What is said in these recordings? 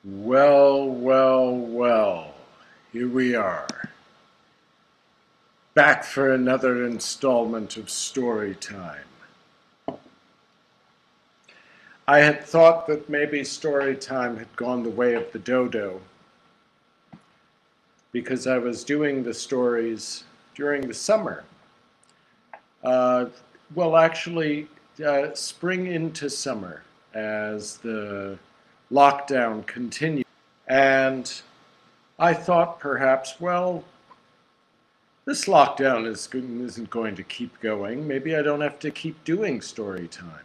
Well, well, well, here we are, back for another installment of story time. I had thought that maybe story time had gone the way of the dodo because I was doing the stories during the summer. Uh, spring into summer as the lockdown continued. And I thought perhaps, well, this lockdown isn't going to keep going. Maybe I don't have to keep doing story time.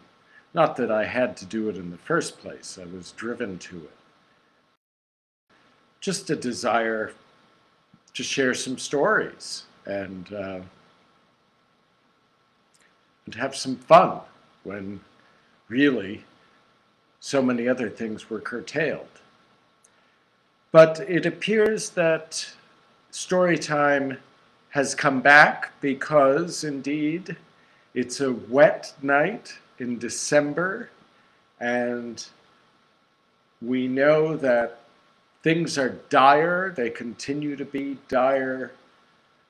Not that I had to do it in the first place. I was driven to it. Just a desire to share some stories and have some fun when really so many other things were curtailed. But it appears that story time has come back because, indeed, it's a wet night in December, and we know that things are dire. They continue to be dire,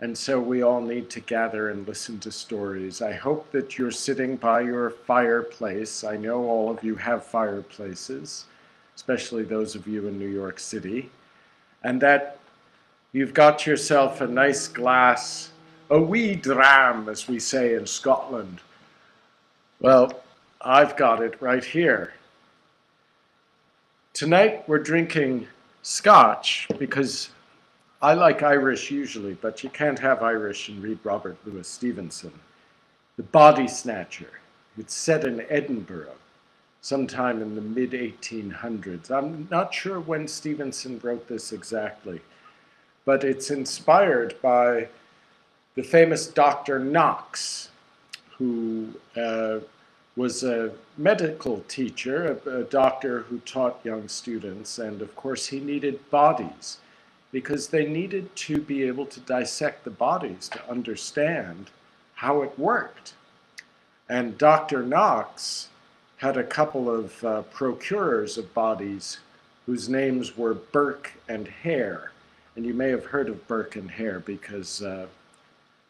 and so we all need to gather and listen to stories. I hope that you're sitting by your fireplace. I know all of you have fireplaces, especially those of you in New York City, and that you've got yourself a nice glass, a wee dram, as we say in Scotland. Well, I've got it right here. Tonight we're drinking scotch because I like Irish usually, but you can't have Irish and read Robert Louis Stevenson. The Body Snatcher. It's set in Edinburgh sometime in the mid-1800s. I'm not sure when Stevenson wrote this exactly, but it's inspired by the famous Dr. Knox, who was a medical teacher, a doctor who taught young students, and of course he needed bodies because they needed to be able to dissect the bodies to understand how it worked. And Dr. Knox had a couple of procurers of bodies whose names were Burke and Hare. And you may have heard of Burke and Hare because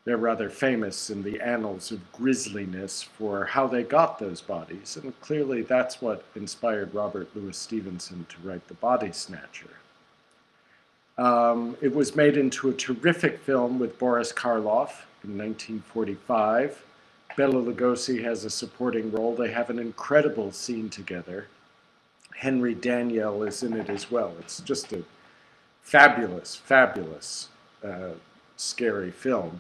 they're rather famous in the annals of grisliness for how they got those bodies. And clearly that's what inspired Robert Louis Stevenson to write The Body Snatcher. It was made into a terrific film with Boris Karloff in 1945. Bela Lugosi has a supporting role. They have an incredible scene together. Henry Daniell is in it as well. It's just a fabulous, fabulous, scary film.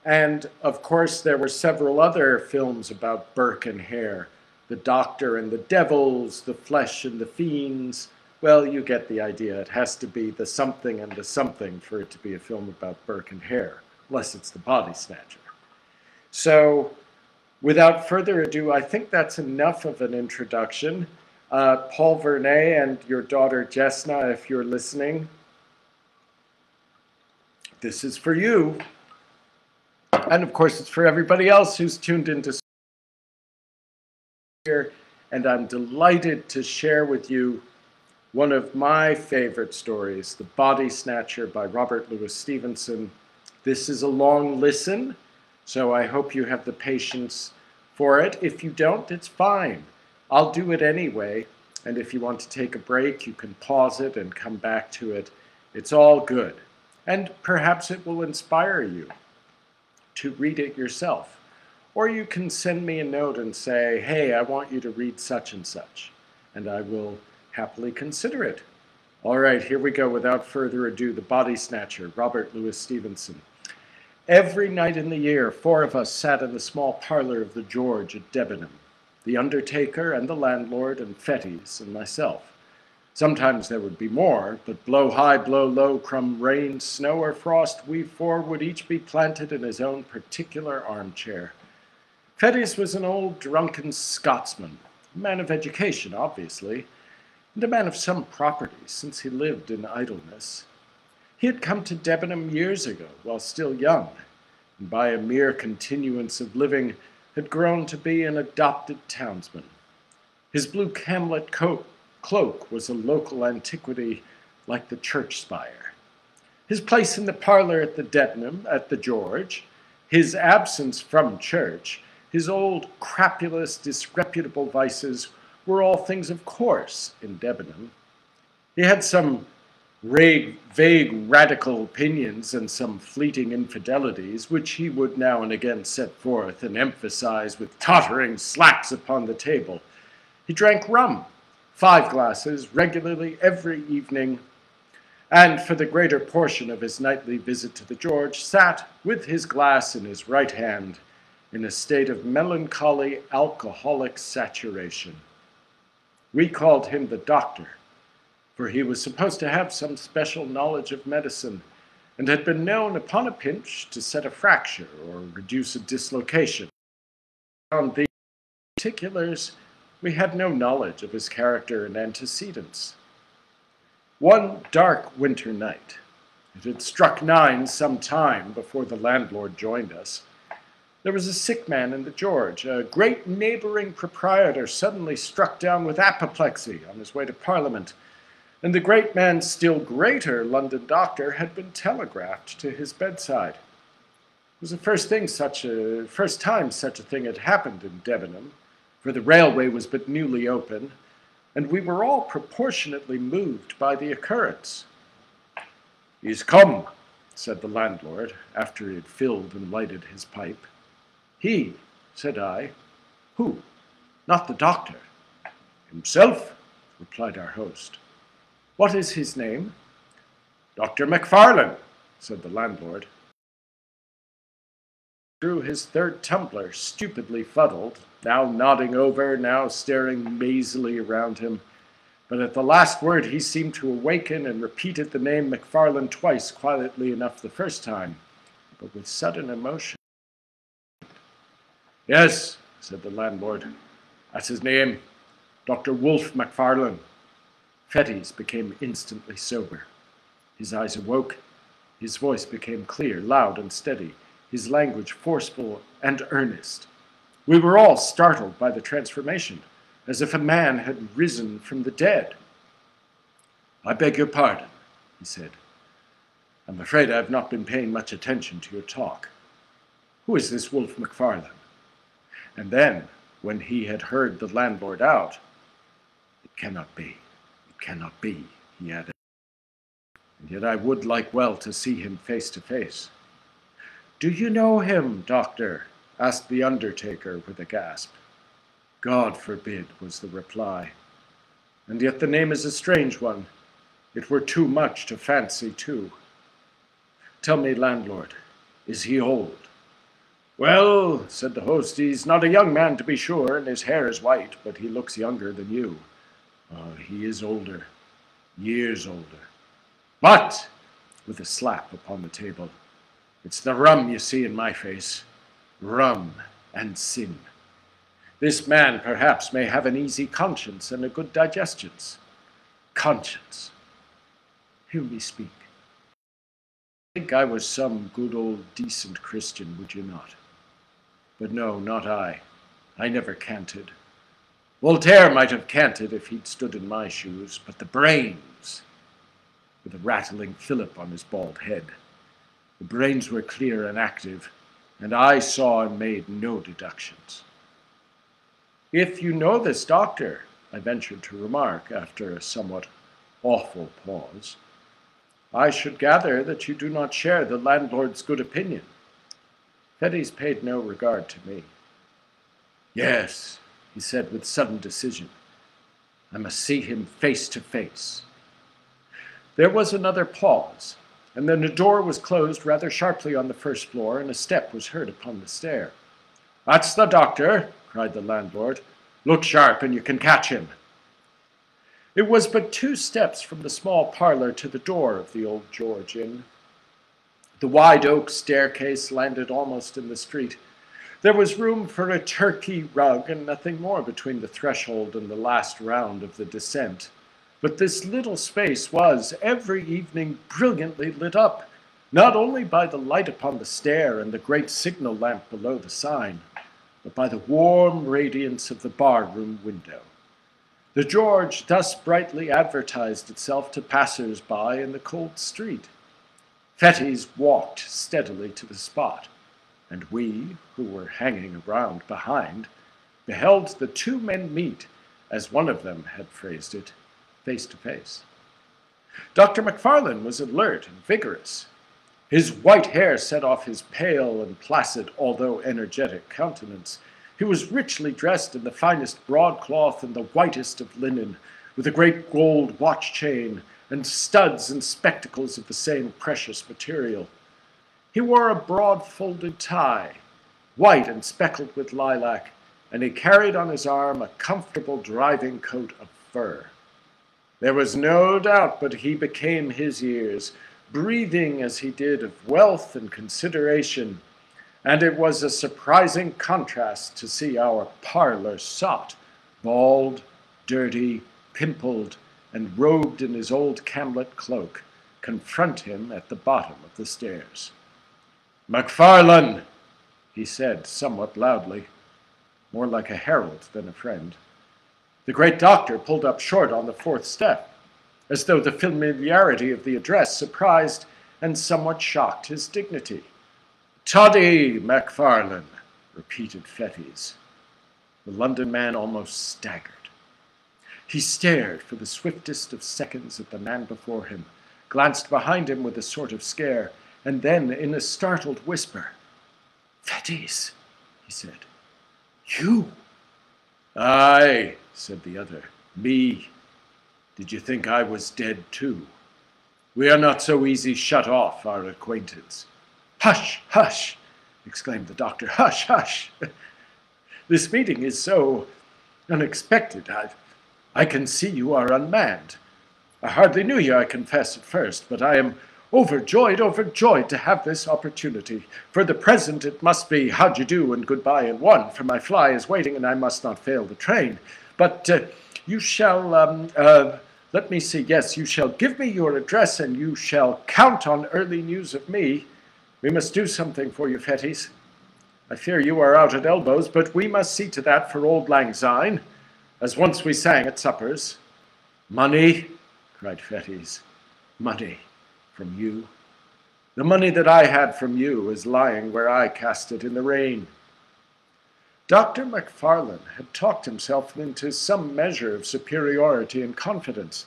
And of course, there were several other films about Burke and Hare. The Doctor and the Devils, The Flesh and the Fiends. Well, you get the idea. It has to be the something and the something for it to be a film about Burke and Hare, unless it's The Body Snatcher. So, without further ado, I think that's enough of an introduction. Paul Vernet and your daughter Jesna, if you're listening, this is for you. And of course, it's for everybody else who's tuned into here. And I'm delighted to share with you one of my favorite stories, The Body Snatcher by Robert Louis Stevenson. This is a long listen, so I hope you have the patience for it. If you don't, it's fine. I'll do it anyway. And if you want to take a break, you can pause it and come back to it. It's all good. And perhaps it will inspire you to read it yourself. Or you can send me a note and say, hey, I want you to read such and such. And I will happily consider it. All right, here we go. Without further ado, The Body Snatcher, Robert Louis Stevenson. Every night in the year, 4 of us sat in the small parlor of the George at Debenham. The undertaker and the landlord and Fettes and myself. Sometimes there would be more, but blow high, blow low, crumb rain, snow or frost, we 4 would each be planted in his own particular armchair. Fettes was an old drunken Scotsman, a man of education, obviously, and a man of some property, since he lived in idleness. He had come to Debenham years ago, while still young, and by a mere continuance of living had grown to be an adopted townsman. His blue camlet coat cloak was a local antiquity like the church spire. His place in the parlor at the Debenham, at the George, his absence from church, his old crapulous, disreputable vices were all things of course in Debenham. He had some vague radical opinions and some fleeting infidelities, which he would now and again set forth and emphasize with tottering slaps upon the table. He drank rum, 5 glasses, regularly every evening, and for the greater portion of his nightly visit to the George, sat with his glass in his right hand in a state of melancholy alcoholic saturation. We called him the doctor, for he was supposed to have some special knowledge of medicine, and had been known upon a pinch to set a fracture or reduce a dislocation. On these particulars, we had no knowledge of his character and antecedents. One dark winter night, it had struck 9 some time before the landlord joined us, there was a sick man in the George. A great neighboring proprietor suddenly struck down with apoplexy on his way to Parliament, and the great man's still greater London doctor had been telegraphed to his bedside. It was the first time such a thing had happened in Debenham, for the railway was but newly open, and we were all proportionately moved by the occurrence. "He's come," said the landlord, after he had filled and lighted his pipe. "He," said I. "Who?" "Not the doctor." "Himself," replied our host. "What is his name?" "Dr. Macfarlane," said the landlord. Drew his 3rd tumbler, stupidly fuddled, now nodding over, now staring mazily around him. But at the last word he seemed to awaken and repeated the name Macfarlane twice, quietly enough the first time, but with sudden emotion. "Yes," said the landlord, "that's his name, Dr. Wolfe Macfarlane." Fettes became instantly sober. His eyes awoke. His voice became clear, loud, and steady, his language forceful and earnest. We were all startled by the transformation, as if a man had risen from the dead. "I beg your pardon," he said. "I'm afraid I have not been paying much attention to your talk. Who is this Wolfe Macfarlane?" And then, when he had heard the landlord out, "It cannot be. It cannot be," he added. "And yet I would like well to see him face to face." "Do you know him, doctor?" asked the undertaker with a gasp. "God forbid," was the reply. "And yet the name is a strange one. It were too much to fancy, too. Tell me, landlord, is he old?" "Well," said the host, "he's not a young man to be sure, and his hair is white, but he looks younger than you. He is older, years older. But," with a slap upon the table, "it's the rum you see in my face. Rum and sin. This man, perhaps, may have an easy conscience and a good digestions. Conscience. Hear me speak. I think I was some good old decent Christian, would you not? But no, not I. I never canted. Voltaire might have canted if he'd stood in my shoes, but the brains," with a rattling fillip on his bald head, "the brains were clear and active, and I saw and made no deductions." "If you know this doctor," I ventured to remark after a somewhat awful pause, "I should gather that you do not share the landlord's good opinion." Fettes paid no regard to me. "Yes," he said with sudden decision, "I must see him face to face." There was another pause, and then a door was closed rather sharply on the first floor, and a step was heard upon the stair. "That's the doctor," cried the landlord. "Look sharp, and you can catch him." It was but 2 steps from the small parlor to the door of the old George Inn. The wide oak staircase landed almost in the street. There was room for a Turkey rug and nothing more between the threshold and the last round of the descent. But this little space was, every evening, brilliantly lit up, not only by the light upon the stair and the great signal lamp below the sign, but by the warm radiance of the bar-room window. The George thus brightly advertised itself to passers-by in the cold street. Fettes walked steadily to the spot, and we, who were hanging around behind, beheld the two men meet, as one of them had phrased it, face to face. Dr. McFarlane was alert and vigorous. His white hair set off his pale and placid, although energetic countenance. He was richly dressed in the finest broadcloth and the whitest of linen, with a great gold watch chain and studs and spectacles of the same precious material. He wore a broad-folded tie, white and speckled with lilac, and he carried on his arm a comfortable driving coat of fur. There was no doubt but he became his years, breathing as he did of wealth and consideration, and it was a surprising contrast to see our parlor sot, bald, dirty, pimpled, and robed in his old camlet cloak, confront him at the bottom of the stairs. "McFarlane," he said somewhat loudly, more like a herald than a friend. The great doctor pulled up short on the fourth step, as though the familiarity of the address surprised and somewhat shocked his dignity. "Toddy McFarlane," repeated Fettes. The London man almost staggered. He stared for the swiftest of seconds at the man before him, glanced behind him with a sort of scare, and then, in a startled whisper, "Fettes," he said, "you?" "Aye," said the other, "me. Did you think I was dead too? We are not so easy shut off, our acquaintance." "Hush, hush!" exclaimed the doctor. "Hush, hush! This meeting is so unexpected. I can see you are unmanned. I hardly knew you, I confess, at first, but I am overjoyed to have this opportunity. For the present it must be how d'ye do and goodbye in one, for my fly is waiting and I must not fail the train. But you shall, let me see, yes, you shall give me your address and you shall count on early news of me. We must do something for you, Fettes. I fear you are out at elbows, but we must see to that for old Lang Syne, as once we sang at suppers." "Money," cried Fettes. "Money from you? The money that I had from you is lying where I cast it in the rain." Dr. McFarlane had talked himself into some measure of superiority and confidence,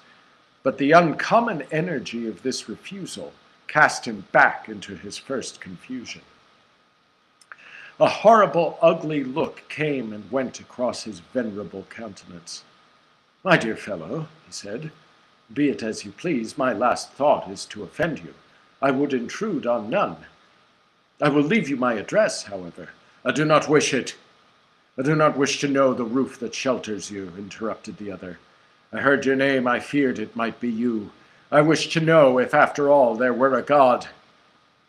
but the uncommon energy of this refusal cast him back into his first confusion. A horrible, ugly look came and went across his venerable countenance. "My dear fellow," he said, "be it as you please, my last thought is to offend you. I would intrude on none. I will leave you my address, however." "I do not wish it. I do not wish to know the roof that shelters you," interrupted the other. "I heard your name, I feared it might be you. I wish to know if after all there were a God.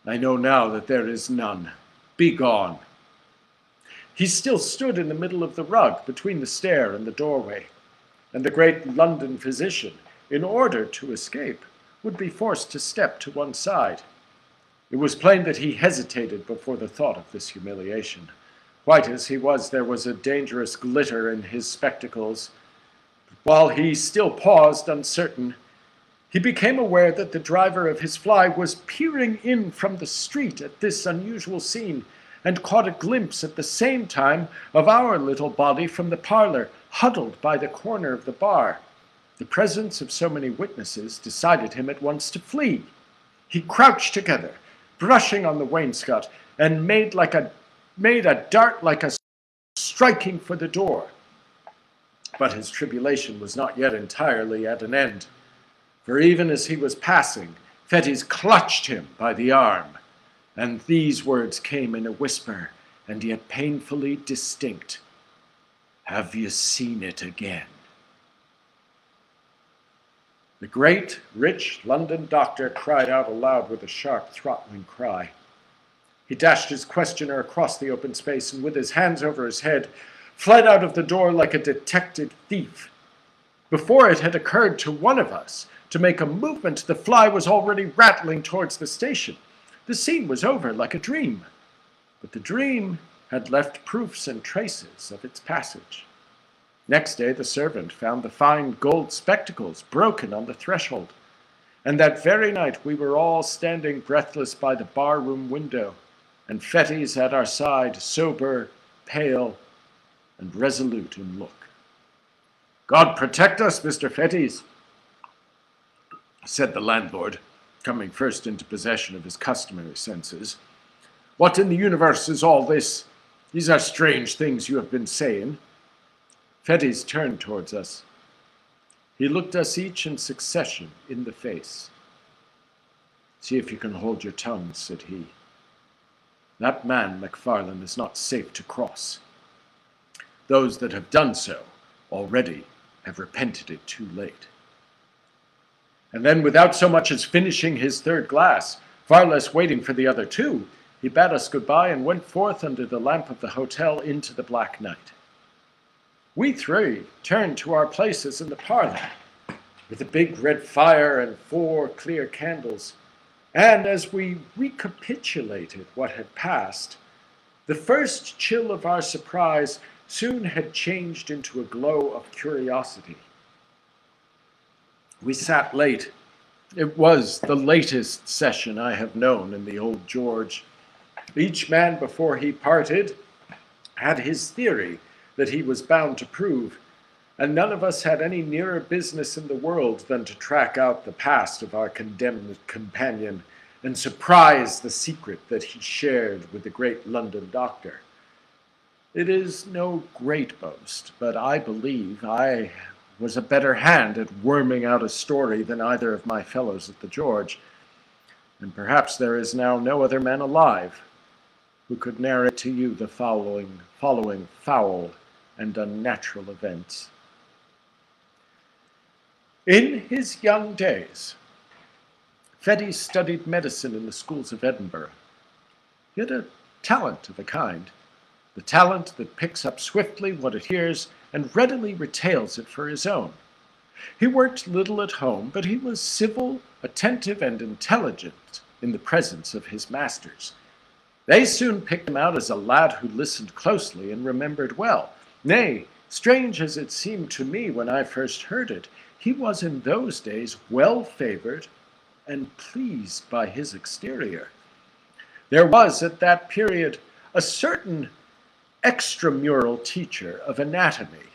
I know now that there is none. Be gone." He still stood in the middle of the rug between the stair and the doorway, and the great London physician, in order to escape, would be forced to step to one side. It was plain that he hesitated before the thought of this humiliation. White as he was, there was a dangerous glitter in his spectacles. While he still paused, uncertain, he became aware that the driver of his fly was peering in from the street at this unusual scene, and caught a glimpse at the same time of our little body from the parlor, huddled by the corner of the bar. The presence of so many witnesses decided him at once to flee. He crouched together, brushing on the wainscot, and made a dart like a striking for the door. But his tribulation was not yet entirely at an end, for even as he was passing, Fettes clutched him by the arm, and these words came in a whisper, and yet painfully distinct: "Have you seen it again?" The great, rich London doctor cried out aloud with a sharp, throttling cry. He dashed his questioner across the open space, and with his hands over his head, fled out of the door like a detected thief. Before it had occurred to one of us to make a movement, the fly was already rattling towards the station. The scene was over like a dream, but the dream had left proofs and traces of its passage. Next day the servant found the fine gold spectacles broken on the threshold. And that very night we were all standing breathless by the bar-room window, and Fettes at our side, sober, pale, and resolute in look. "God protect us, Mr. Fettes," said the landlord, coming first into possession of his customary senses. "What in the universe is all this? These are strange things you have been saying." Fettes turned towards us. He looked us each in succession in the face. "See if you can hold your tongues," said he. "That man, MacFarlane, is not safe to cross. Those that have done so already have repented it too late." And then, without so much as finishing his third glass, far less waiting for the other two, he bade us goodbye and went forth under the lamp of the hotel into the black night. We three turned to our places in the parlor, with a big red fire and 4 clear candles, and as we recapitulated what had passed, the first chill of our surprise soon had changed into a glow of curiosity. We sat late. It was the latest session I have known in the Old George. Each man, before he parted, had his theory that he was bound to prove, and none of us had any nearer business in the world than to track out the past of our condemned companion and surprise the secret that he shared with the great London doctor. It is no great boast, but I believe I was a better hand at worming out a story than either of my fellows at the George, and perhaps there is now no other man alive who could narrate to you the following foul and unnatural events. In his young days, Fettes studied medicine in the schools of Edinburgh. He had a talent of a kind, the talent that picks up swiftly what it hears and readily retails it for his own. He worked little at home, but he was civil, attentive, and intelligent in the presence of his masters. They soon picked him out as a lad who listened closely and remembered well. Nay, strange as it seemed to me when I first heard it, he was in those days well favored and pleased by his exterior. There was at that period a certain extramural teacher of anatomy,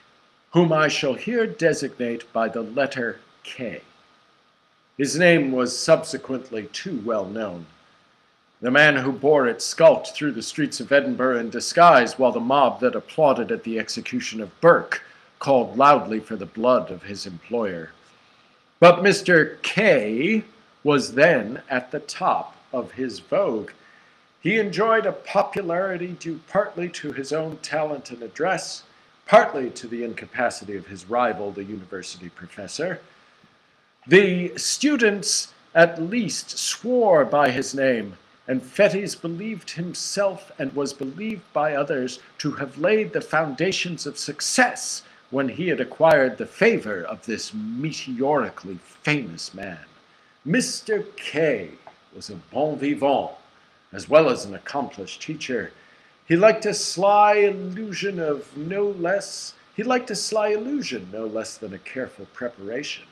whom I shall here designate by the letter K. His name was subsequently too well known. The man who bore it skulked through the streets of Edinburgh in disguise, while the mob that applauded at the execution of Burke called loudly for the blood of his employer. But Mr. K was then at the top of his vogue. He enjoyed a popularity due partly to his own talent and address, partly to the incapacity of his rival, the university professor. The students at least swore by his name, and Fettes believed himself and was believed by others to have laid the foundations of success when he had acquired the favor of this meteorically famous man. Mr. K was a bon vivant, as well as an accomplished teacher. He liked a sly illusion no less than a careful preparation.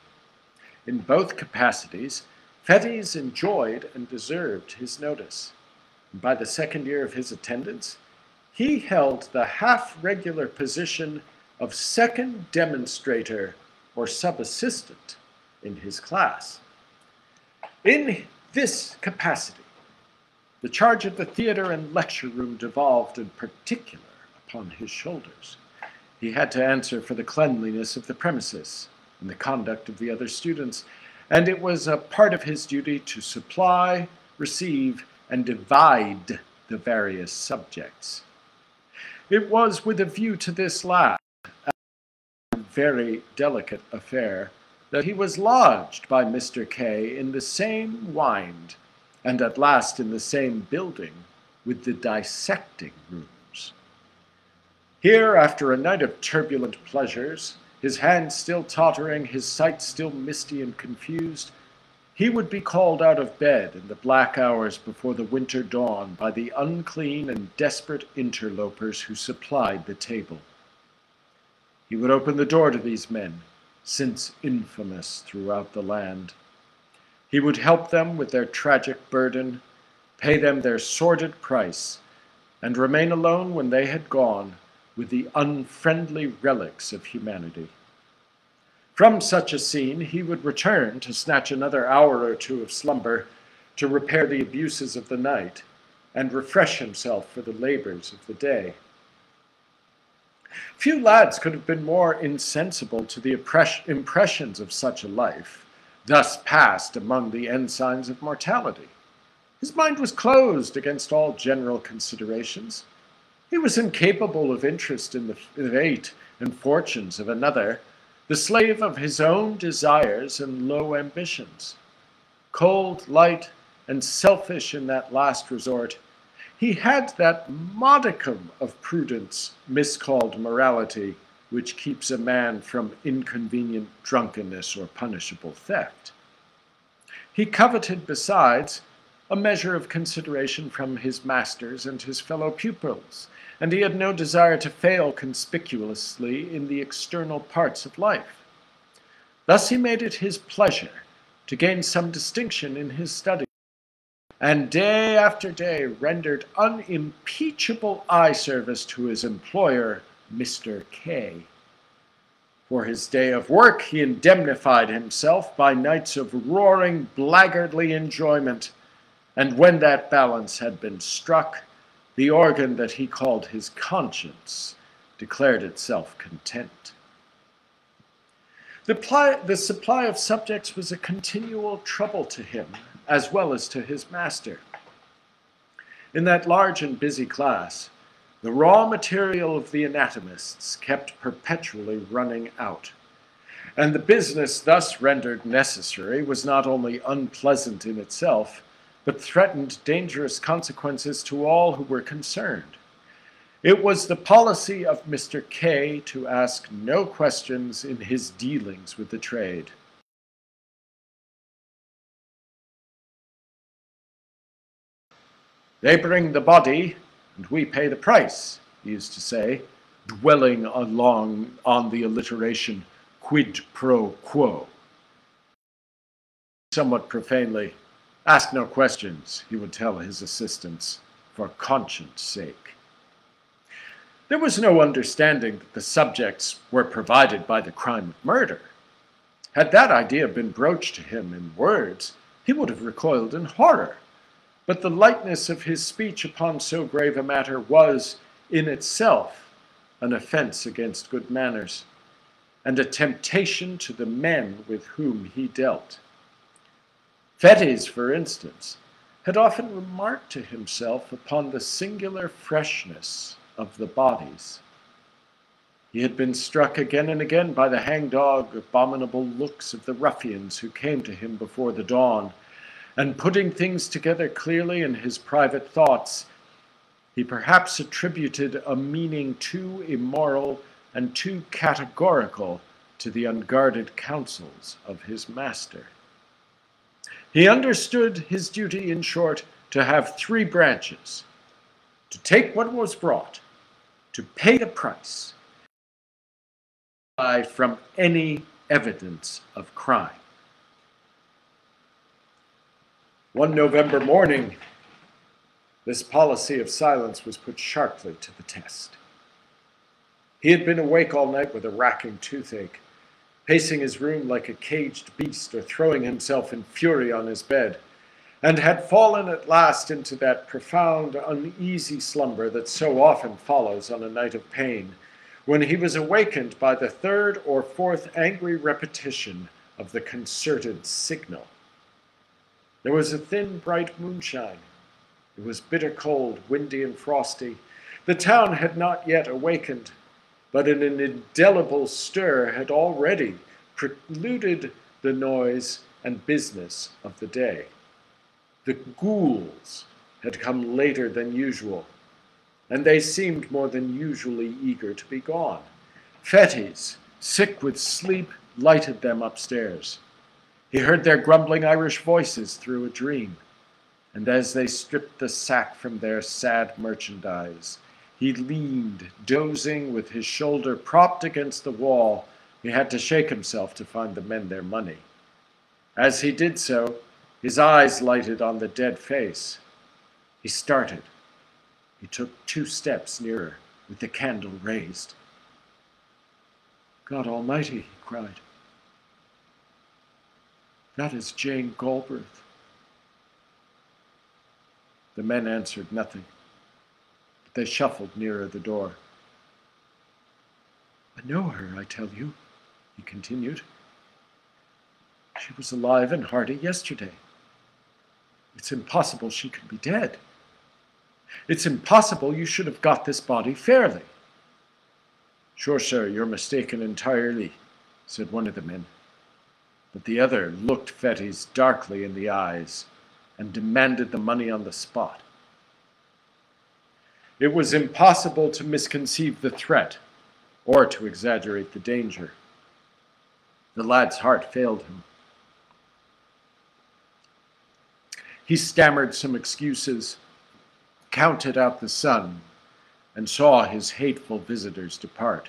In both capacities, Fettes enjoyed and deserved his notice. And by the second year of his attendance, he held the half-regular position of second demonstrator or sub-assistant in his class. In this capacity, the charge of the theater and lecture room devolved in particular upon his shoulders. He had to answer for the cleanliness of the premises and the conduct of the other students, and it was a part of his duty to supply, receive, and divide the various subjects. It was with a view to this last, a very delicate affair, that he was lodged by Mr. K in the same wind, and at last in the same building, with the dissecting rooms. Here, after a night of turbulent pleasures, his hands still tottering, his sight still misty and confused, he would be called out of bed in the black hours before the winter dawn by the unclean and desperate interlopers who supplied the table. He would open the door to these men, since infamous throughout the land. He would help them with their tragic burden, pay them their sordid price, and remain alone when they had gone with the unfriendly relics of humanity. From such a scene, he would return to snatch another hour or two of slumber, to repair the abuses of the night, and refresh himself for the labors of the day. Few lads could have been more insensible to the impressions of such a life, thus passed among the ensigns of mortality. His mind was closed against all general considerations. He was incapable of interest in the fate and fortunes of another, the slave of his own desires and low ambitions. Cold, light, and selfish in that last resort, he had that modicum of prudence miscalled morality which keeps a man from inconvenient drunkenness or punishable theft. He coveted, besides, a measure of consideration from his masters and his fellow pupils, and he had no desire to fail conspicuously in the external parts of life. Thus he made it his pleasure to gain some distinction in his studies, and day after day rendered unimpeachable eye service to his employer, Mr. K. For his day of work he indemnified himself by nights of roaring, blackguardly enjoyment, and when that balance had been struck, the organ that he called his conscience declared itself content. The supply of subjects was a continual trouble to him, as well as to his master. In that large and busy class, the raw material of the anatomists kept perpetually running out, and the business thus rendered necessary was not only unpleasant in itself, but threatened dangerous consequences to all who were concerned. It was the policy of Mr. K to ask no questions in his dealings with the trade. "They bring the body, and we pay the price," he used to say, dwelling along on the alliteration quid pro quo. Somewhat profanely, "Ask no questions," he would tell his assistants, "for conscience sake." There was no understanding that the subjects were provided by the crime of murder. Had that idea been broached to him in words, he would have recoiled in horror. But the lightness of his speech upon so grave a matter was, in itself, an offense against good manners, and a temptation to the men with whom he dealt. Fettes, for instance, had often remarked to himself upon the singular freshness of the bodies. He had been struck again and again by the hangdog, abominable looks of the ruffians who came to him before the dawn, and putting things together clearly in his private thoughts, he perhaps attributed a meaning too immoral and too categorical to the unguarded counsels of his master. He understood his duty, in short, to have three branches: to take what was brought, to pay the price, from any evidence of crime. One November morning, this policy of silence was put sharply to the test. He had been awake all night with a racking toothache, pacing his room like a caged beast or throwing himself in fury on his bed, and had fallen at last into that profound, uneasy slumber that so often follows on a night of pain, when he was awakened by the third or fourth angry repetition of the concerted signal. There was a thin, bright moonshine. It was bitter cold, windy and frosty. The town had not yet awakened, but an indelible stir had already preluded the noise and business of the day. The ghouls had come later than usual, and they seemed more than usually eager to be gone. Fettes, sick with sleep, lighted them upstairs. He heard their grumbling Irish voices through a dream, and as they stripped the sack from their sad merchandise, He leaned, dozing with his shoulder propped against the wall. He had to shake himself to find the men their money. As he did so, his eyes lighted on the dead face. He started. He took 2 steps nearer, with the candle raised. "God Almighty," he cried. "That is Jane Galbraith." The men answered nothing, but they shuffled nearer the door. "I know her, I tell you," he continued. "She was alive and hearty yesterday. It's impossible she could be dead. It's impossible you should have got this body fairly." "Sure, sir, you're mistaken entirely," said one of the men. But the other looked Fettes darkly in the eyes and demanded the money on the spot. It was impossible to misconceive the threat or to exaggerate the danger. The lad's heart failed him. He stammered some excuses, counted out the sun, and saw his hateful visitors depart.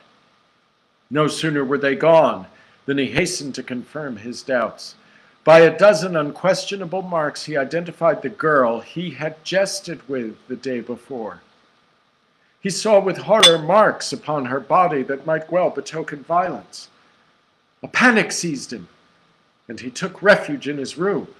No sooner were they gone than he hastened to confirm his doubts. By a dozen unquestionable marks, he identified the girl he had jested with the day before. He saw with horror marks upon her body that might well betoken violence. A panic seized him, and he took refuge in his room.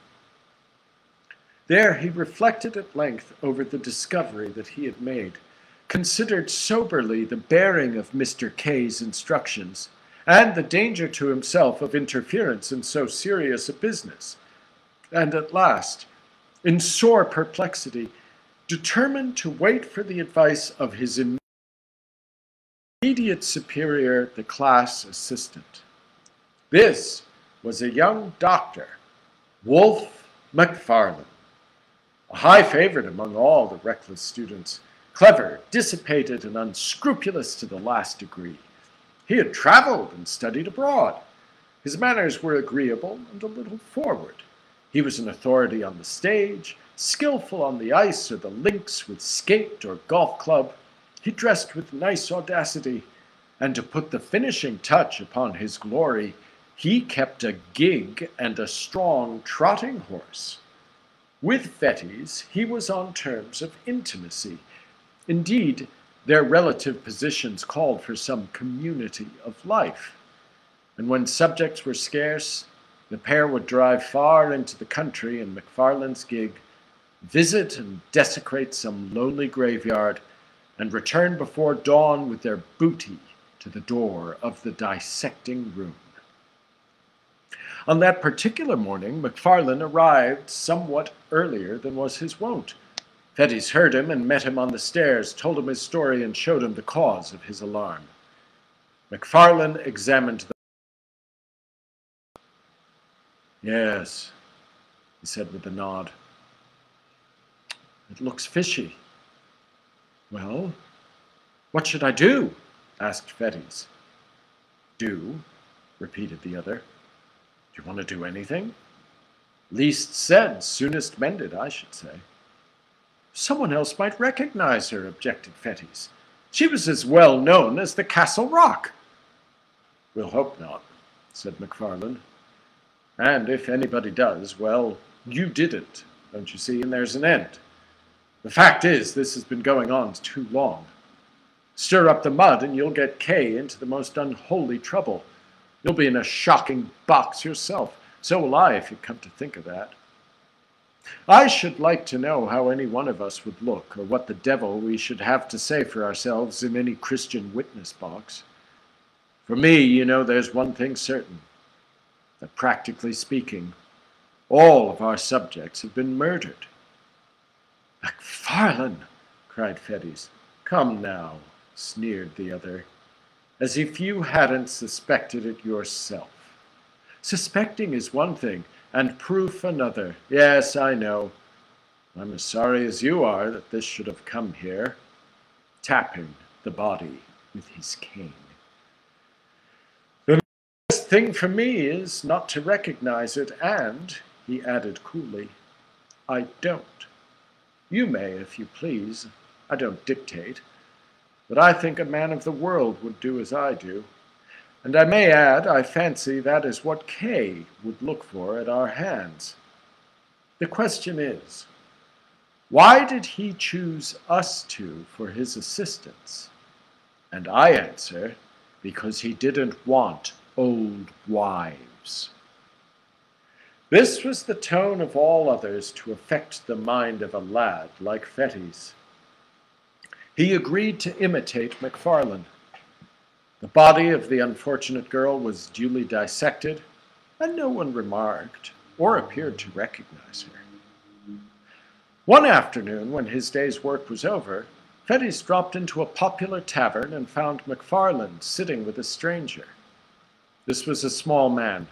There he reflected at length over the discovery that he had made, considered soberly the bearing of Mr. K's instructions, and the danger to himself of interference in so serious a business, and at last, in sore perplexity, determined to wait for the advice of his immediate superior, the class assistant. This was a young doctor, Wolfe Macfarlane, a high favorite among all the reckless students, clever, dissipated, and unscrupulous to the last degree. He had traveled and studied abroad. His manners were agreeable and a little forward. He was an authority on the stage, skillful on the ice or the links with skate or golf club. He dressed with nice audacity, and to put the finishing touch upon his glory, he kept a gig and a strong trotting horse. With Fettes he was on terms of intimacy. Indeed, their relative positions called for some community of life, and when subjects were scarce, the pair would drive far into the country in Macfarlane's gig, visit and desecrate some lonely graveyard, and return before dawn with their booty to the door of the dissecting room. On that particular morning, Macfarlane arrived somewhat earlier than was his wont. Fettes heard him and met him on the stairs, told him his story, and showed him the cause of his alarm. Macfarlane examined the... "Yes," he said with a nod. "It looks fishy." "Well, what should I do?" asked Fettes. "Do?" repeated the other. "Do you want to do anything?" "Least said, soonest mended, I should say." "Someone else might recognize her," objected Fettes. "She was as well known as the Castle Rock." "We'll hope not," said Macfarlane. "And if anybody does, well, you didn't, don't you see, and there's an end. The fact is, this has been going on too long. Stir up the mud and you'll get Kay into the most unholy trouble. You'll be in a shocking box yourself. So will I, if you come to think of that. I should like to know how any one of us would look, or what the devil we should have to say for ourselves in any Christian witness box. For me, you know, there's one thing certain, that practically speaking, all of our subjects have been murdered." "Macfarlane!" cried Fettes. "Come now," sneered the other, "as if you hadn't suspected it yourself. Suspecting is one thing, and proof another. Yes, I know. I'm as sorry as you are that this should have come here," tapping the body with his cane. "The best thing for me is not to recognize it, and," he added coolly, "I don't. You may, if you please. I don't dictate. but I think a man of the world would do as I do. And I may add, I fancy that is what Kay would look for at our hands. The question is, why did he choose us two for his assistants? And I answer, because he didn't want old wives. This was the tone of all others to affect the mind of a lad like Fettes. He agreed to imitate MacFarlane. The body of the unfortunate girl was duly dissected, and no one remarked or appeared to recognize her. One afternoon, when his day's work was over, Fettes dropped into a popular tavern and found MacFarlane sitting with a stranger. This was a small man,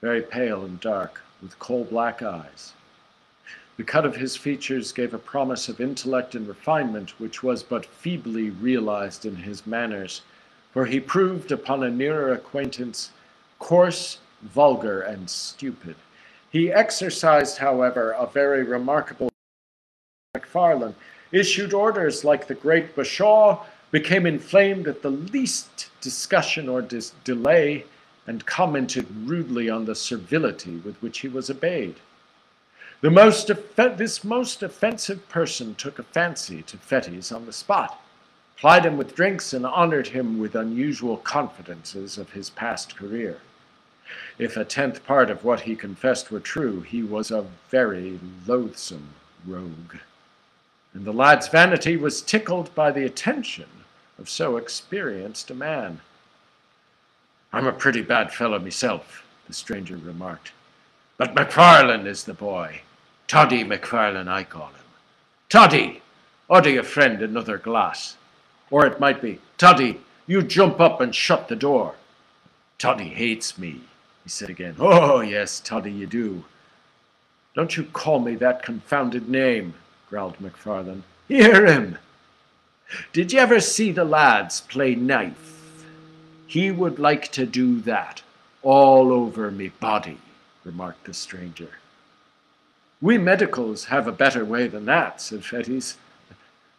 very pale and dark, with coal-black eyes. The cut of his features gave a promise of intellect and refinement which was but feebly realized in his manners, for he proved upon a nearer acquaintance coarse, vulgar, and stupid. He exercised, however, a very remarkable MacFarlane, issued orders like the great Bashaw, became inflamed at the least discussion or delay, and commented rudely on the servility with which he was obeyed. This most offensive person took a fancy to Fettes on the spot, plied him with drinks, and honored him with unusual confidences of his past career. If a tenth part of what he confessed were true, he was a very loathsome rogue, and the lad's vanity was tickled by the attention of so experienced a man. "I'm a pretty bad fellow myself," the stranger remarked, "but MacFarlane is the boy. Toddy MacFarlane, I call him. Toddy, order your friend another glass. Or it might be, Toddy, you jump up and shut the door." "Toddy hates me," he said again. "Oh, yes, Toddy, you do." "Don't you call me that confounded name," growled MacFarlane. "Hear him! Did you ever see the lads play knife? He would like to do that all over me body," remarked the stranger. "We medicals have a better way than that," said Fettes.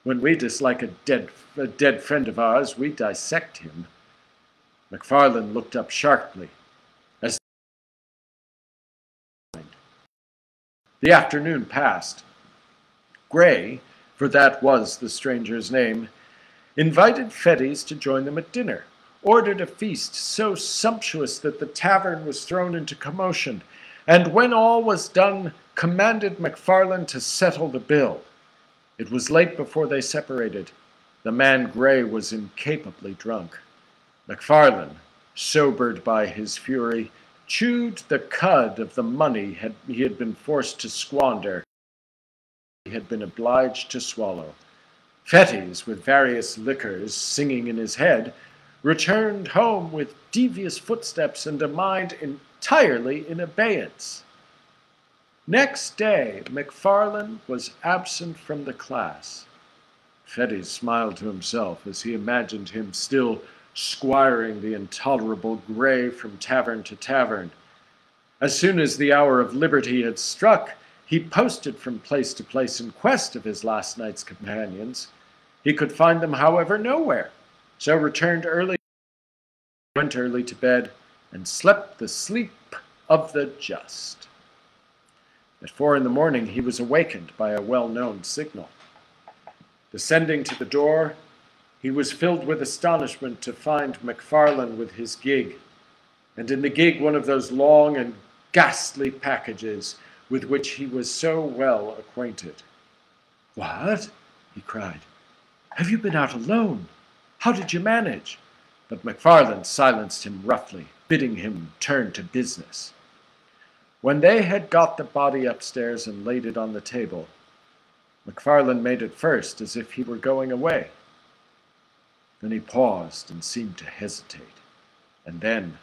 "When we dislike a dead friend of ours, we dissect him." MacFarlane looked up sharply. The afternoon passed. Gray, for that was the stranger's name, invited Fettes to join them at dinner, ordered a feast so sumptuous that the tavern was thrown into commotion, and when all was done, commanded MacFarlane to settle the bill. It was late before they separated. The man Gray was incapably drunk. MacFarlane, sobered by his fury, chewed the cud of the money he had been forced to squander. He had been obliged to swallow. Fettes, with various liquors singing in his head, returned home with devious footsteps and a mind entirely in abeyance. Next day, MacFarlane was absent from the class. Fettes smiled to himself as he imagined him still squiring the intolerable Gray from tavern to tavern. As soon as the hour of liberty had struck, he posted from place to place in quest of his last night's companions. He could find them, however, nowhere, so went early to bed, and slept the sleep of the just. At 4 in the morning he was awakened by a well-known signal. Descending to the door, he was filled with astonishment to find MacFarlane with his gig, and in the gig one of those long and ghastly packages with which he was so well acquainted. "What?" he cried. "Have you been out alone? How did you manage?" But MacFarlane silenced him roughly, bidding him turn to business. When they had got the body upstairs and laid it on the table, MacFarlane made at first as if he were going away. Then he paused and seemed to hesitate, and then,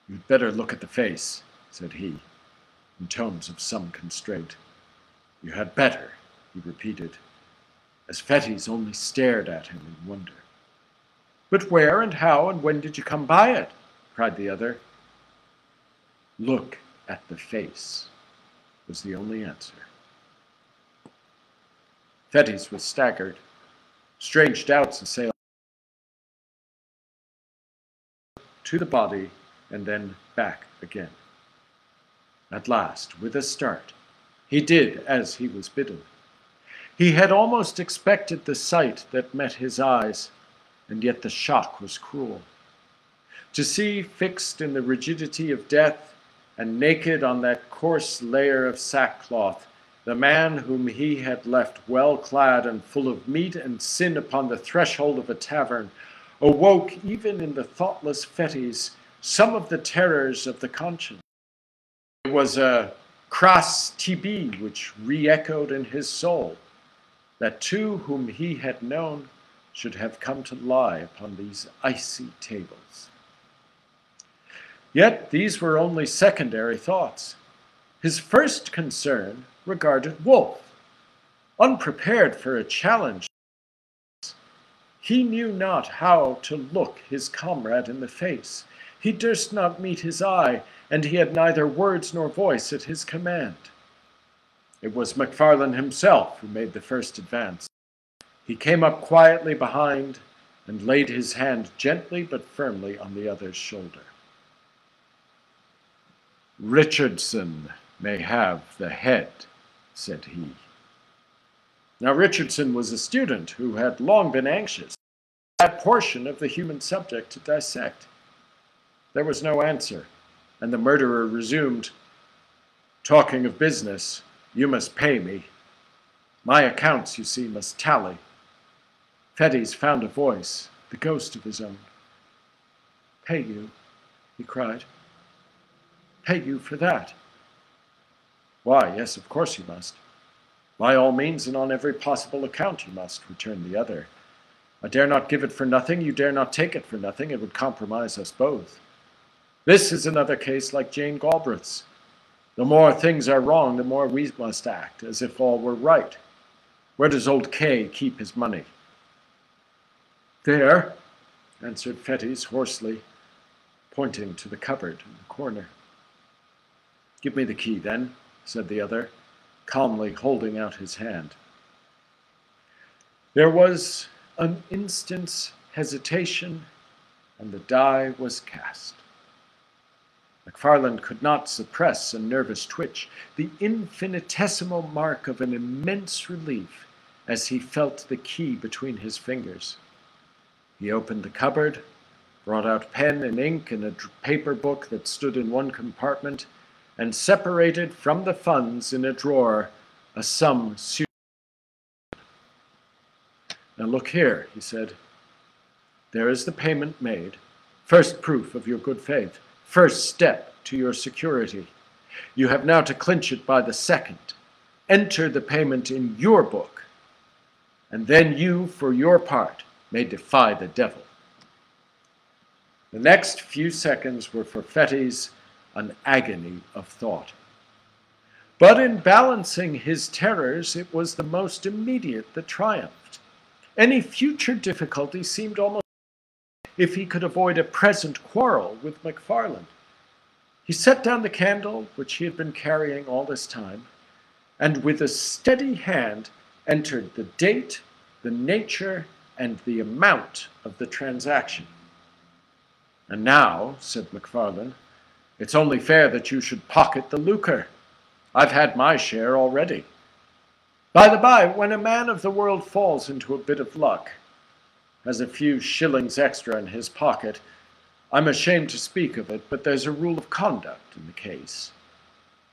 "You'd better look at the face," said he, in tones of some constraint. "You had better," he repeated, as Fettes only stared at him in wonder. "But where and how and when did you come by it?" cried the other. "Look at the face," was the only answer. Fettes was staggered. Strange doubts assailed to the body and then back again. At last, with a start, he did as he was bidden. He had almost expected the sight that met his eyes, and yet the shock was cruel. To see fixed in the rigidity of death and naked on that coarse layer of sackcloth, the man whom he had left well clad and full of meat and sin upon the threshold of a tavern, awoke even in the thoughtless Fettes some of the terrors of the conscience. It was a cras tibi which re-echoed in his soul, that two whom he had known should have come to lie upon these icy tables. Yet these were only secondary thoughts. His first concern regarded Wolfe. Unprepared for a challenge, he knew not how to look his comrade in the face. He durst not meet his eye, and he had neither words nor voice at his command. It was McFarlane himself who made the first advance. He came up quietly behind and laid his hand gently but firmly on the other's shoulder. "Richardson may have the head," said he. Now Richardson was a student who had long been anxious that portion of the human subject to dissect. There was no answer, and the murderer resumed, "Talking of business, you must pay me. My accounts, you see, must tally." Fettes found a voice, the ghost of his own. "Pay you?" he cried. "Pay you for that?" "Why, yes, of course you must. By all means and on every possible account you must," returned the other. "I dare not give it for nothing, you dare not take it for nothing, it would compromise us both. This is another case like Jane Galbraith's. The more things are wrong, the more we must act, as if all were right. Where does old K keep his money?" "There," answered Fettes hoarsely, pointing to the cupboard in the corner. "Give me the key, then," said the other, calmly holding out his hand. There was an instant's hesitation, and the die was cast. McFarlane could not suppress a nervous twitch, the infinitesimal mark of an immense relief as he felt the key between his fingers. He opened the cupboard, brought out pen and ink and a paper book that stood in one compartment, and separated from the funds in a drawer a sum suitable. "Now look here," he said. "There is the payment made, first proof of your good faith, first step to your security. You have now to clinch it by the second. Enter the payment in your book, and then you, for your part, may defy the devil." The next few seconds were for Fettes an agony of thought. But in balancing his terrors, it was the most immediate that triumphed. Any future difficulty seemed almost if he could avoid a present quarrel with McFarlane. He set down the candle, which he had been carrying all this time, and with a steady hand entered the date, the nature, and the amount of the transaction. "And now," said McFarlane, "it's only fair that you should pocket the lucre. I've had my share already. By the by, when a man of the world falls into a bit of luck, has a few shillings extra in his pocket, I'm ashamed to speak of it, but there's a rule of conduct in the case.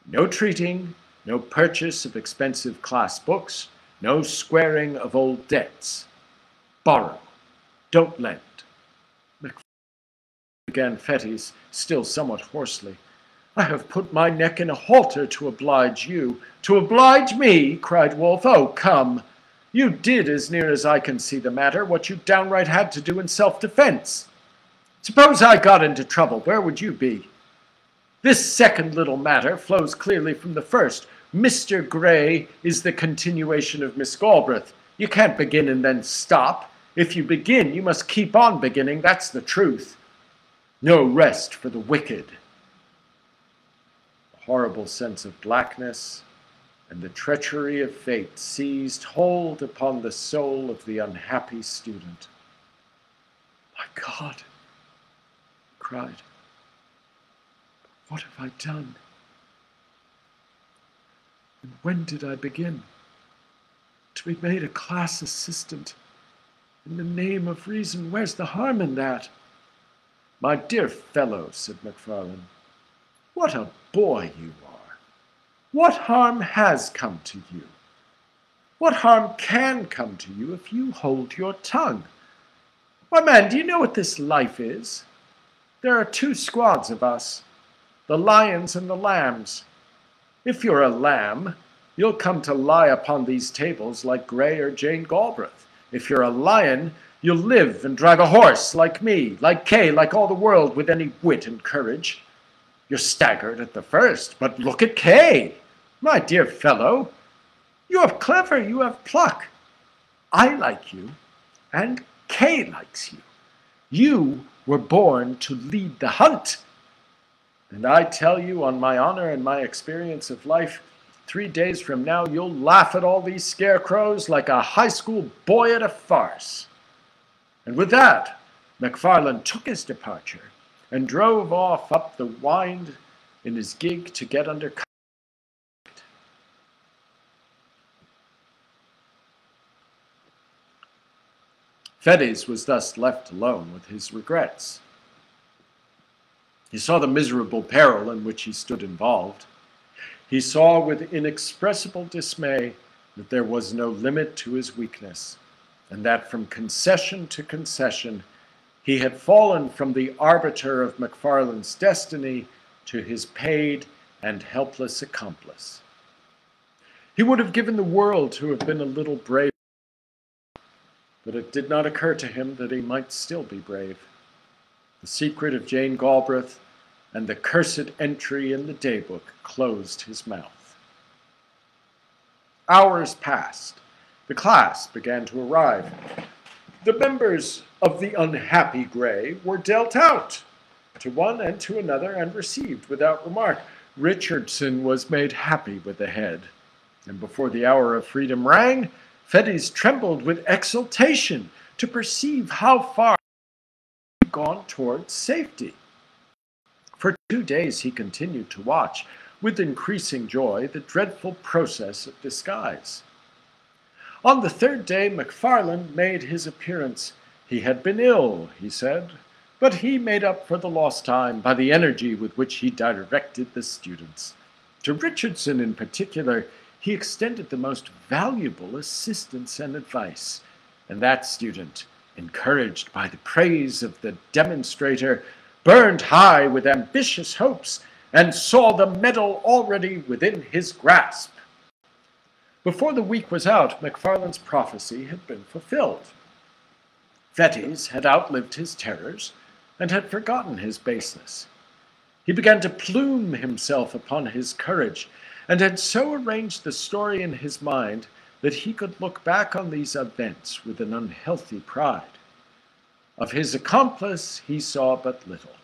No treating, no purchase of expensive class books, no squaring of old debts. Borrow, don't lend." Began Fettes, still somewhat hoarsely. "I have put my neck in a halter to oblige you." "To oblige me?" cried Wolfe. "Oh, come! You did, as near as I can see the matter, what you downright had to do in self-defense. Suppose I got into trouble, where would you be? This second little matter flows clearly from the first. Mr. Gray is the continuation of Miss Galbraith. You can't begin and then stop. If you begin, you must keep on beginning. That's the truth. No rest for the wicked." A horrible sense of blackness, and the treachery of fate seized hold upon the soul of the unhappy student. "My God," he cried, "what have I done? And when did I begin? To be made a class assistant. In the name of reason, where's the harm in that?" "My dear fellow," said Macfarlane, "what a boy you are! What harm has come to you? What harm can come to you if you hold your tongue? Why, man, do you know what this life is? There are two squads of us, the lions and the lambs. If you're a lamb, you'll come to lie upon these tables like Gray or Jane Galbraith. If you're a lion, you'll live and drive a horse like me, like Kay, like all the world with any wit and courage. You're staggered at the first, but look at Kay. My dear fellow, you are clever, you have pluck. I like you, and Kay likes you. You were born to lead the hunt. And I tell you, on my honor and my experience of life, 3 days from now you'll laugh at all these scarecrows like a high school boy at a farce." And with that, Macfarlane took his departure and drove off up the Wynd in his gig to get under cover. Fettes was thus left alone with his regrets. He saw the miserable peril in which he stood involved. He saw with inexpressible dismay that there was no limit to his weakness, and that from concession to concession he had fallen from the arbiter of Macfarlane's destiny to his paid and helpless accomplice. He would have given the world to have been a little brave, but it did not occur to him that he might still be brave. The secret of Jane Galbraith and the cursed entry in the daybook closed his mouth. Hours passed. The class began to arrive. The members of the unhappy Gray were dealt out to one and to another and received without remark. Richardson was made happy with the head, and before the hour of freedom rang, Fettes trembled with exultation to perceive how far he had gone towards safety. For 2 days he continued to watch, with increasing joy, the dreadful process of disguise. On the 3rd day Macfarlane made his appearance. He had been ill, he said, but he made up for the lost time by the energy with which he directed the students. To Richardson in particular, he extended the most valuable assistance and advice, and that student, encouraged by the praise of the demonstrator, burned high with ambitious hopes and saw the medal already within his grasp. Before the week was out, Macfarlane's prophecy had been fulfilled. Fettes had outlived his terrors and had forgotten his baseness. He began to plume himself upon his courage, and had so arranged the story in his mind that he could look back on these events with an unhealthy pride. Of his accomplice he saw but little.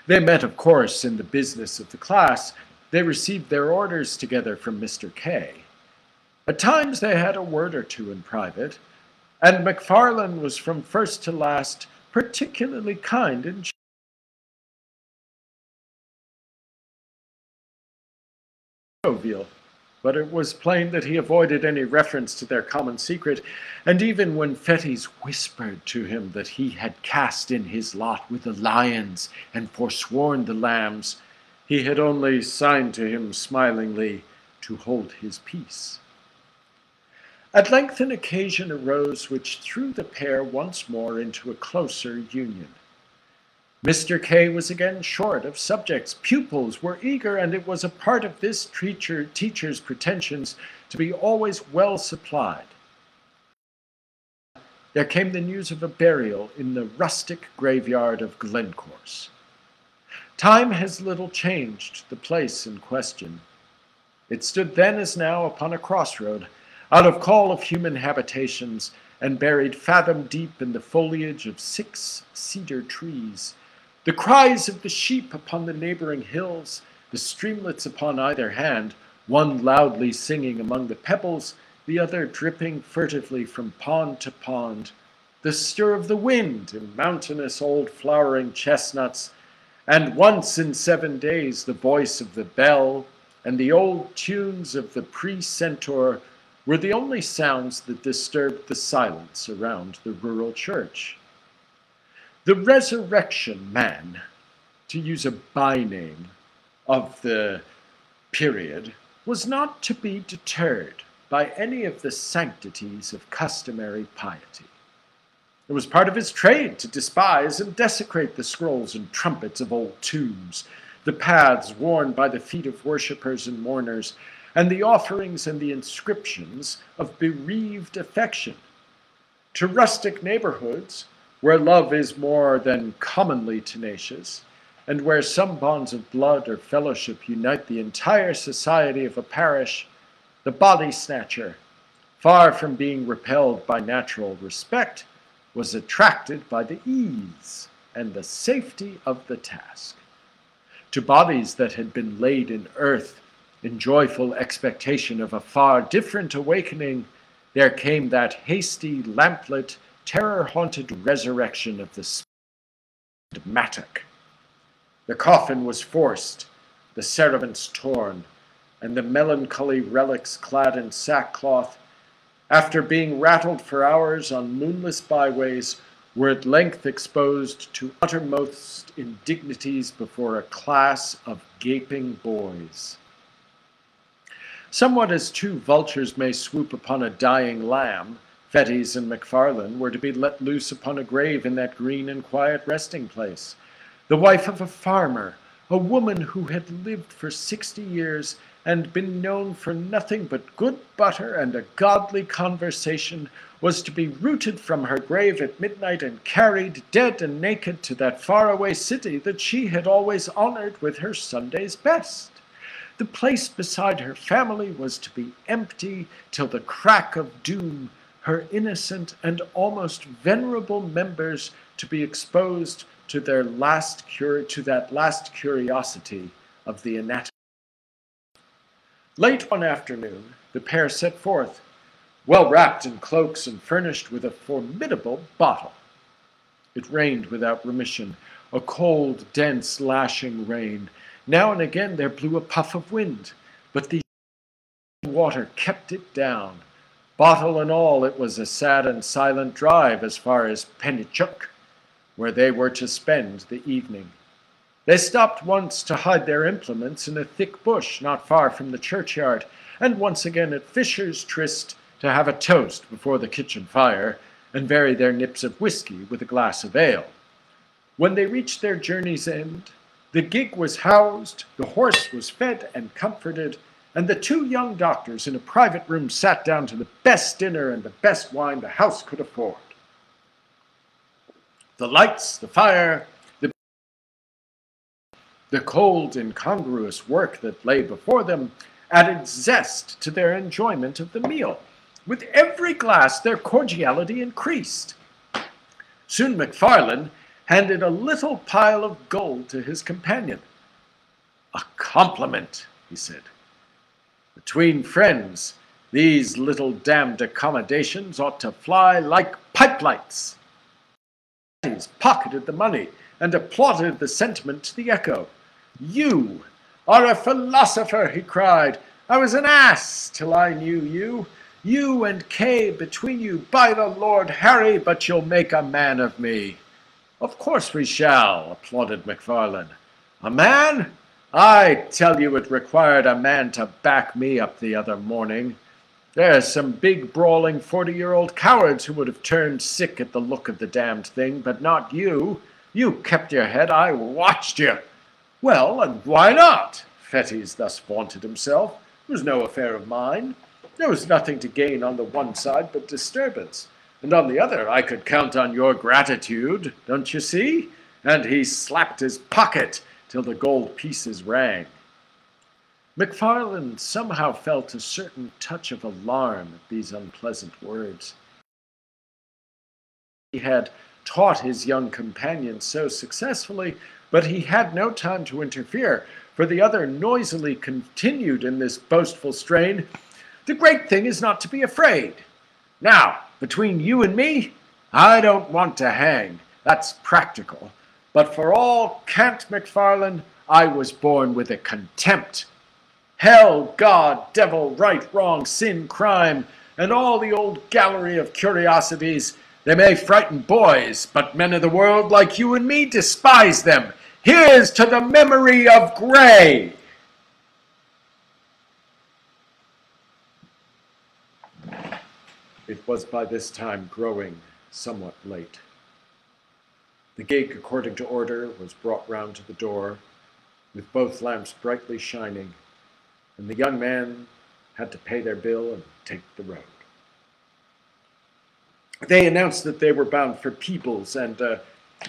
They met, of course, in the business of the class. They received their orders together from Mr. K. At times they had a word or two in private, and Macfarlane was from first to last particularly kind and jovial, but it was plain that he avoided any reference to their common secret, and even when Fettes whispered to him that he had cast in his lot with the lions and forsworn the lambs, he had only signed to him smilingly to hold his peace. At length an occasion arose which threw the pair once more into a closer union. Mr. K was again short of subjects. Pupils were eager, and it was a part of this teacher's pretensions to be always well supplied. There came the news of a burial in the rustic graveyard of Glencorse. Time has little changed the place in question. It stood then as now upon a crossroad, out of call of human habitations, and buried fathom deep in the foliage of 6 cedar trees. The cries of the sheep upon the neighboring hills, the streamlets upon either hand, one loudly singing among the pebbles, the other dripping furtively from pond to pond, the stir of the wind in mountainous old flowering chestnuts, and once in 7 days the voice of the bell and the old tunes of the pre-centaur were the only sounds that disturbed the silence around the rural church. The Resurrection Man, to use a byname of the period, was not to be deterred by any of the sanctities of customary piety. It was part of his trade to despise and desecrate the scrolls and trumpets of old tombs, the paths worn by the feet of worshippers and mourners, and the offerings and the inscriptions of bereaved affection. To rustic neighborhoods, where love is more than commonly tenacious, and where some bonds of blood or fellowship unite the entire society of a parish, the body snatcher, far from being repelled by natural respect, was attracted by the ease and the safety of the task. To bodies that had been laid in earth in joyful expectation of a far different awakening, there came that hasty, lamplit, terror-haunted resurrection of the mattock. The coffin was forced, the cerements torn, and the melancholy relics clad in sackcloth, after being rattled for hours on moonless byways, were at length exposed to uttermost indignities before a class of gaping boys. Somewhat as two vultures may swoop upon a dying lamb, Fettes and MacFarlane were to be let loose upon a grave in that green and quiet resting place. The wife of a farmer, a woman who had lived for 60 years and been known for nothing but good butter and a godly conversation, was to be rooted from her grave at midnight and carried dead and naked to that faraway city that she had always honored with her Sunday's best. The place beside her family was to be empty till the crack of doom, her innocent and almost venerable members to be exposed to that last curiosity of the anatomy. Late one afternoon, the pair set forth, well wrapped in cloaks and furnished with a formidable bottle. It rained without remission, a cold, dense, lashing rain. Now and again there blew a puff of wind, but the water kept it down. Bottle and all, it was a sad and silent drive as far as Pennachuck, where they were to spend the evening. They stopped once to hide their implements in a thick bush not far from the churchyard, and once again at Fisher's Tryst to have a toast before the kitchen fire, and vary their nips of whiskey with a glass of ale. When they reached their journey's end, the gig was housed, the horse was fed and comforted, and the two young doctors in a private room sat down to the best dinner and the best wine the house could afford. The lights, the fire, the cold, incongruous work that lay before them added zest to their enjoyment of the meal. With every glass, their cordiality increased. Soon MacFarlane handed a little pile of gold to his companion. "A compliment," he said. "Between friends, these little damned accommodations ought to fly like pipelights." He pocketed the money and applauded the sentiment to the echo. "You are a philosopher," he cried. "I was an ass till I knew you. You and Kay between you, by the Lord Harry, but you'll make a man of me." "Of course we shall," applauded MacFarlane. "A man? I tell you it required a man to back me up the other morning. There's some big, brawling 40-year-old cowards who would have turned sick at the look of the damned thing, but not you. You kept your head. I watched you." "Well, and why not?" Fettes thus vaunted himself. "It was no affair of mine. There was nothing to gain on the one side but disturbance, and on the other I could count on your gratitude, don't you see?" And he slapped his pocket till the gold pieces rang. MacFarlane somehow felt a certain touch of alarm at these unpleasant words. He had taught his young companion so successfully, but he had no time to interfere, for the other noisily continued in this boastful strain, "The great thing is not to be afraid. Now, between you and me, I don't want to hang. That's practical. But for all cant, McFarlane, I was born with a contempt. Hell, God, devil, right, wrong, sin, crime, and all the old gallery of curiosities, they may frighten boys, but men of the world like you and me despise them. Here's to the memory of Gray!" It was by this time growing somewhat late. The gig, according to order, was brought round to the door, with both lamps brightly shining, and the young man had to pay their bill and take the road. They announced that they were bound for Peebles and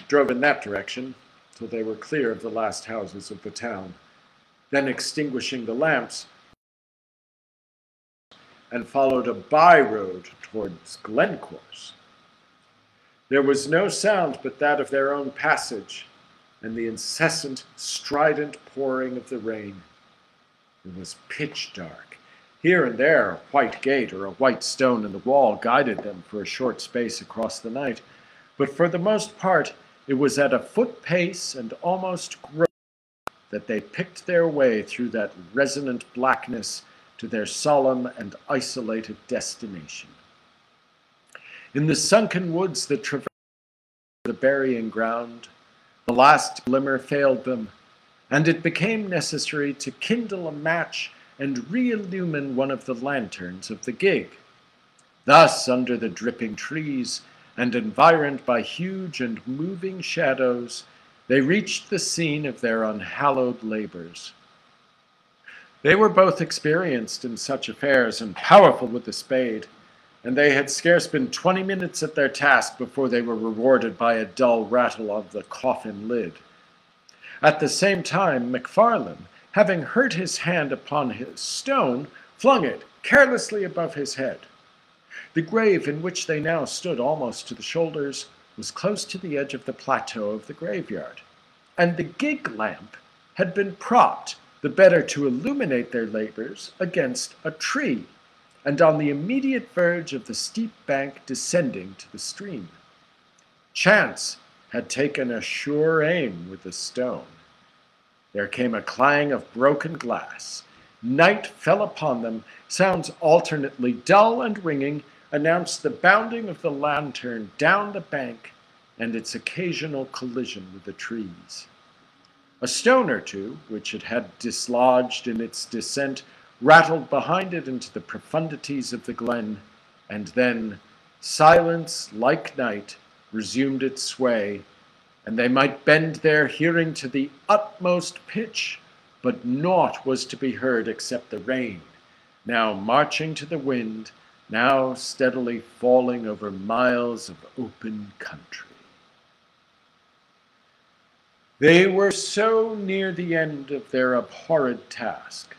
drove in that direction till they were clear of the last houses of the town. Then, extinguishing the lamps, and followed a by-road towards Glencore's. There was no sound but that of their own passage and the incessant, strident pouring of the rain. It was pitch dark. Here and there a white gate or a white stone in the wall guided them for a short space across the night, but for the most part it was at a foot pace and almost groan that they picked their way through that resonant blackness to their solemn and isolated destination. In the sunken woods that traversed the burying ground, the last glimmer failed them, and it became necessary to kindle a match and re-illumine one of the lanterns of the gig. Thus, under the dripping trees, and environed by huge and moving shadows, they reached the scene of their unhallowed labors. They were both experienced in such affairs and powerful with the spade, and they had scarce been 20 minutes at their task before they were rewarded by a dull rattle of the coffin lid. At the same time, McFarlane, having hurt his hand upon his stone, flung it carelessly above his head. The grave in which they now stood almost to the shoulders was close to the edge of the plateau of the graveyard, and the gig lamp had been propped, the better to illuminate their labors, against a tree, and on the immediate verge of the steep bank descending to the stream. Chance had taken a sure aim with the stone. There came a clang of broken glass. Night fell upon them. Sounds alternately dull and ringing announced the bounding of the lantern down the bank and its occasional collision with the trees. A stone or two, which it had dislodged in its descent, rattled behind it into the profundities of the glen, and then silence, like night, resumed its sway, and they might bend their hearing to the utmost pitch, but naught was to be heard except the rain, now marching to the wind, now steadily falling over miles of open country. They were so near the end of their abhorred task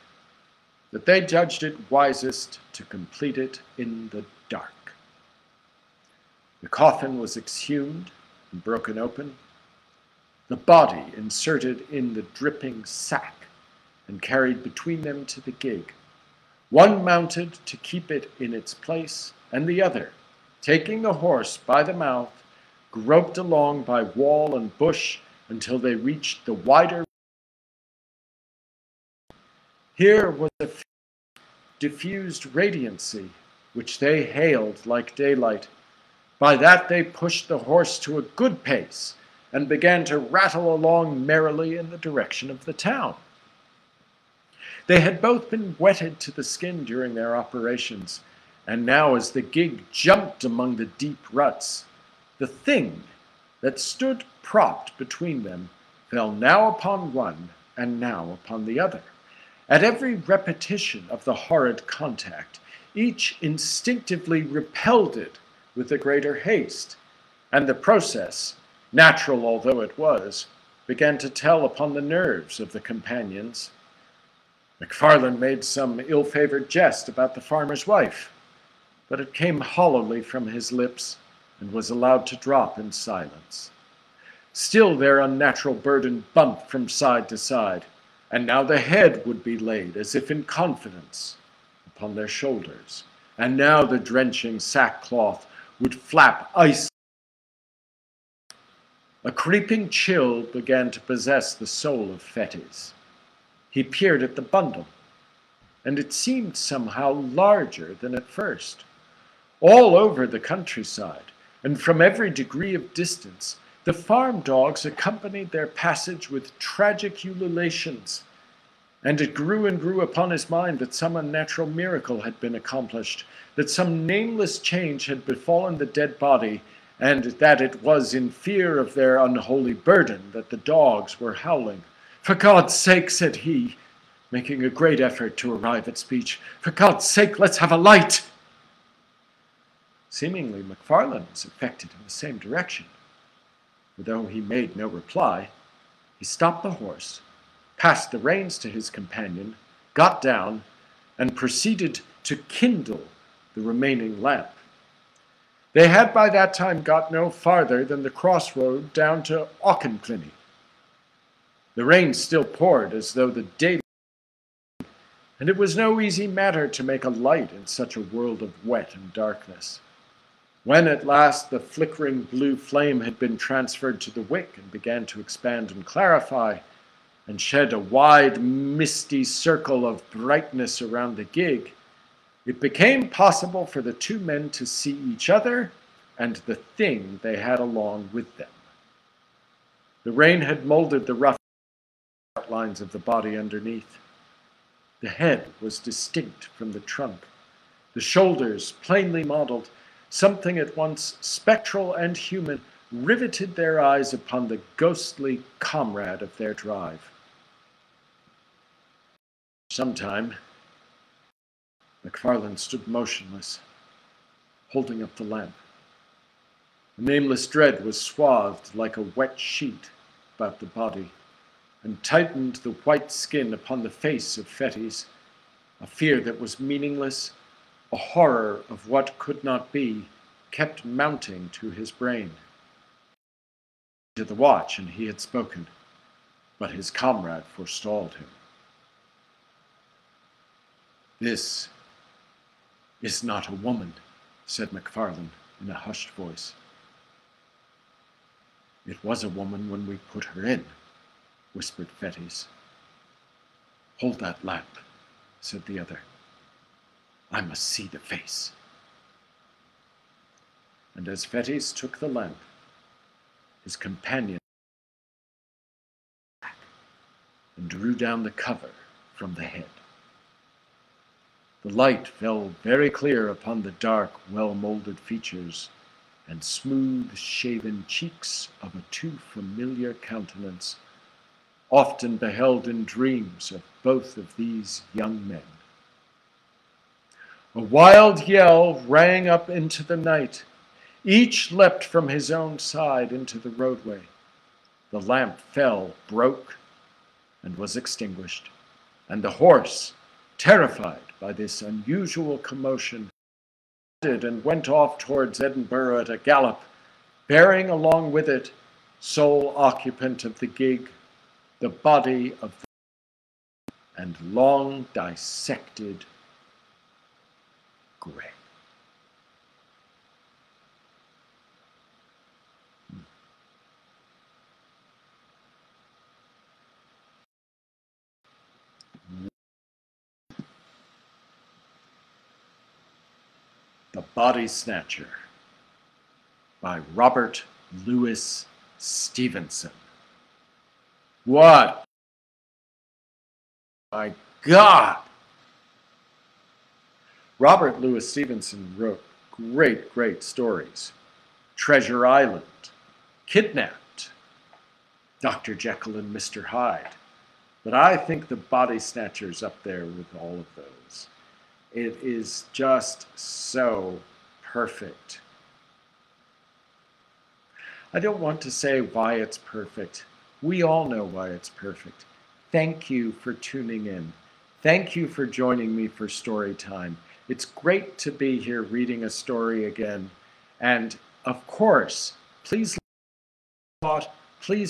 that they judged it wisest to complete it in the dark. The coffin was exhumed and broken open, the body inserted in the dripping sack and carried between them to the gig, one mounted to keep it in its place, and the other, taking the horse by the mouth, groped along by wall and bush until they reached the wider. Here was a diffused radiancy, which they hailed like daylight. By that they pushed the horse to a good pace, and began to rattle along merrily in the direction of the town. They had both been wetted to the skin during their operations, and now as the gig jumped among the deep ruts, the thing that stood propped between them fell now upon one and now upon the other. At every repetition of the horrid contact, each instinctively repelled it with the greater haste, and the process, natural although it was, began to tell upon the nerves of the companions. McFarlane made some ill-favored jest about the farmer's wife, but it came hollowly from his lips and was allowed to drop in silence. Still their unnatural burden bumped from side to side, and now the head would be laid, as if in confidence, upon their shoulders, and now the drenching sackcloth would flap ice. A creeping chill began to possess the soul of Fettes. He peered at the bundle, and it seemed somehow larger than at first. All over the countryside, and from every degree of distance, the farm dogs accompanied their passage with tragic ululations, and it grew and grew upon his mind that some unnatural miracle had been accomplished, that some nameless change had befallen the dead body, and that it was in fear of their unholy burden that the dogs were howling. "For God's sake," said he, making a great effort to arrive at speech, "for God's sake, let's have a light." Seemingly, McFarlane was affected in the same direction, for though he made no reply, he stopped the horse, passed the reins to his companion, got down, and proceeded to kindle the remaining lamp. They had by that time got no farther than the crossroad down to Auchenclinny. The rain still poured as though the day, and it was no easy matter to make a light in such a world of wet and darkness. When at last the flickering blue flame had been transferred to the wick and began to expand and clarify, and shed a wide misty circle of brightness around the gig, it became possible for the two men to see each other and the thing they had along with them. The rain had molded the rough outlines of the body underneath. The head was distinct from the trunk, the shoulders plainly modeled. Something at once spectral and human riveted their eyes upon the ghostly comrade of their drive. For some time, McFarlane stood motionless, holding up the lamp. The nameless dread was swathed like a wet sheet about the body, and tightened the white skin upon the face of Fettes. A fear that was meaningless, a horror of what could not be, kept mounting to his brain. To the watch, and he had spoken, but his comrade forestalled him. "This is not a woman," said McFarlane in a hushed voice. "It was a woman when we put her in," whispered Fettes. "Hold that lamp," said the other. "I must see the face." And as Fettes took the lamp, his companion and drew down the cover from the head. The light fell very clear upon the dark, well-molded features and smooth-shaven cheeks of a too familiar countenance, often beheld in dreams of both of these young men. A wild yell rang up into the night. Each leapt from his own side into the roadway. The lamp fell, broke, and was extinguished, and the horse, terrified by this unusual commotion, and went off towards Edinburgh at a gallop, bearing along with it, sole occupant of the gig, the body of the and long dissected Grey. The Body Snatcher by Robert Louis Stevenson. What? My God! Robert Louis Stevenson wrote great stories. Treasure Island, Kidnapped, Dr. Jekyll and Mr. Hyde. But I think The Body Snatcher's up there with all of those. It is just so perfect. I don't want to say why it's perfect. We all know why it's perfect. Thank you for tuning in. Thank you for joining me for story time. It's great to be here reading a story again. And of course, please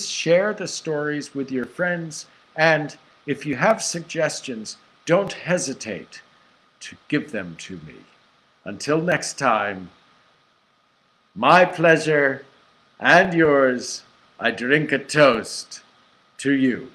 share the stories with your friends, and If you have suggestions, don't hesitate to give them to me. Until next time, my pleasure and yours, I drink a toast to you.